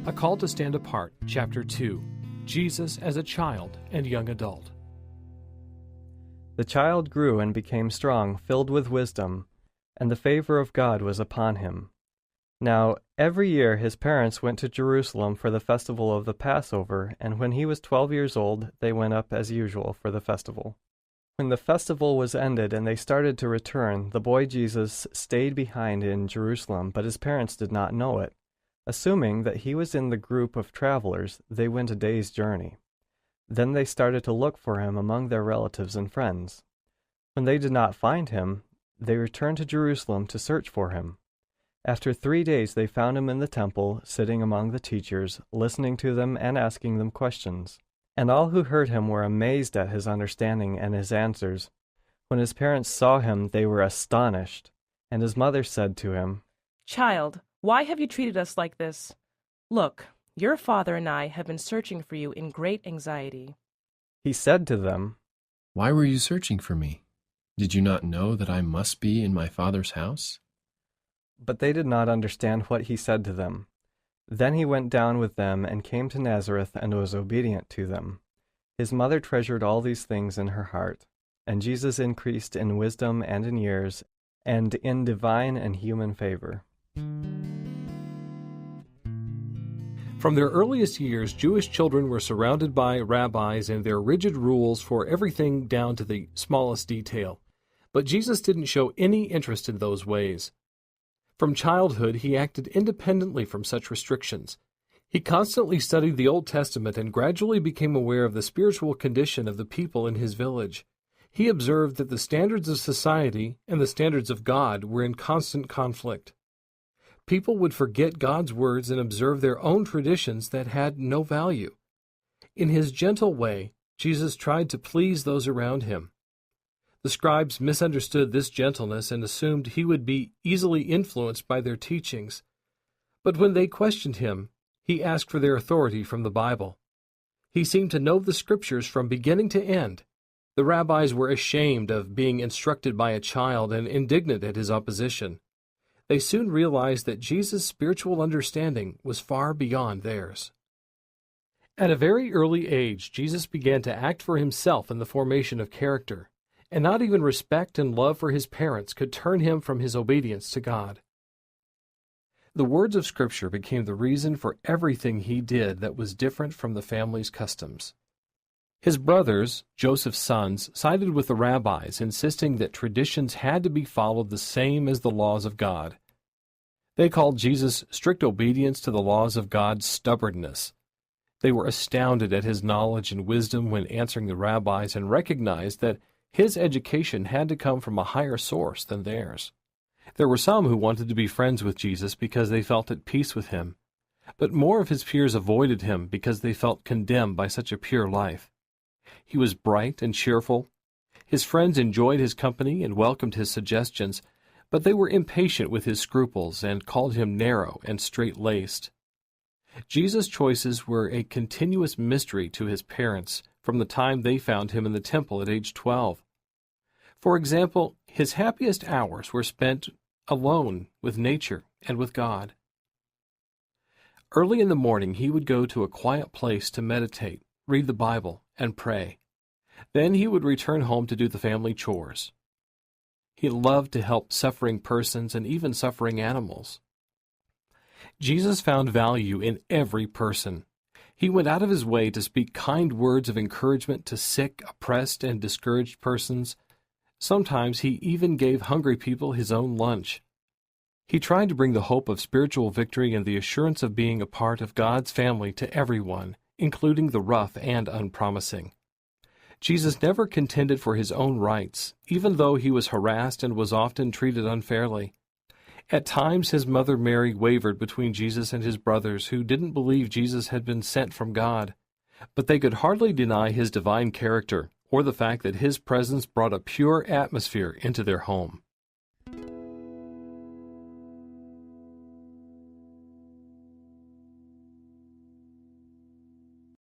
A Call to Stand Apart, Chapter 2, Jesus as a Child and Young Adult. The child grew and became strong, filled with wisdom, and the favor of God was upon him. Now, every year his parents went to Jerusalem for the festival of the Passover, and when he was 12 years old, they went up as usual for the festival. When the festival was ended and they started to return, the boy Jesus stayed behind in Jerusalem, but his parents did not know it. Assuming that he was in the group of travelers, they went a day's journey. Then they started to look for him among their relatives and friends. When they did not find him, they returned to Jerusalem to search for him. After 3 days they found him in the temple, sitting among the teachers, listening to them and asking them questions. And all who heard him were amazed at his understanding and his answers. When his parents saw him, they were astonished. And his mother said to him, "Child, why have you treated us like this? Look, your father and I have been searching for you in great anxiety." He said to them, "Why were you searching for me? Did you not know that I must be in my Father's house?" But they did not understand what he said to them. Then he went down with them and came to Nazareth and was obedient to them. His mother treasured all these things in her heart. And Jesus increased in wisdom and in years, and in divine and human favor. From their earliest years, Jewish children were surrounded by rabbis and their rigid rules for everything down to the smallest detail. But Jesus didn't show any interest in those ways. From childhood, he acted independently from such restrictions. He constantly studied the Old Testament and gradually became aware of the spiritual condition of the people in his village. He observed that the standards of society and the standards of God were in constant conflict. People would forget God's words and observe their own traditions that had no value. In his gentle way, Jesus tried to please those around him. The scribes misunderstood this gentleness and assumed he would be easily influenced by their teachings. But when they questioned him, he asked for their authority from the Bible. He seemed to know the scriptures from beginning to end. The rabbis were ashamed of being instructed by a child and indignant at his opposition. They soon realized that Jesus' spiritual understanding was far beyond theirs. At a very early age, Jesus began to act for himself in the formation of character, and not even respect and love for his parents could turn him from his obedience to God. The words of Scripture became the reason for everything he did that was different from the family's customs. His brothers, Joseph's sons, sided with the rabbis, insisting that traditions had to be followed the same as the laws of God. They called Jesus' strict obedience to the laws of God stubbornness. They were astounded at his knowledge and wisdom when answering the rabbis and recognized that his education had to come from a higher source than theirs. There were some who wanted to be friends with Jesus because they felt at peace with him, but more of his peers avoided him because they felt condemned by such a pure life. He was bright and cheerful. His friends enjoyed his company and welcomed his suggestions, but they were impatient with his scruples and called him narrow and straight-laced. Jesus' choices were a continuous mystery to his parents from the time they found him in the temple at age 12. For example, his happiest hours were spent alone with nature and with God. Early in the morning, he would go to a quiet place to meditate, read the Bible, and pray. Then he would return home to do the family chores. He loved to help suffering persons and even suffering animals. Jesus found value in every person. He went out of his way to speak kind words of encouragement to sick, oppressed, and discouraged persons. Sometimes he even gave hungry people his own lunch. He tried to bring the hope of spiritual victory and the assurance of being a part of God's family to everyone, including the rough and unpromising. Jesus never contended for his own rights, even though he was harassed and was often treated unfairly. At times his mother Mary wavered between Jesus and his brothers who didn't believe Jesus had been sent from God, but they could hardly deny his divine character or the fact that his presence brought a pure atmosphere into their home.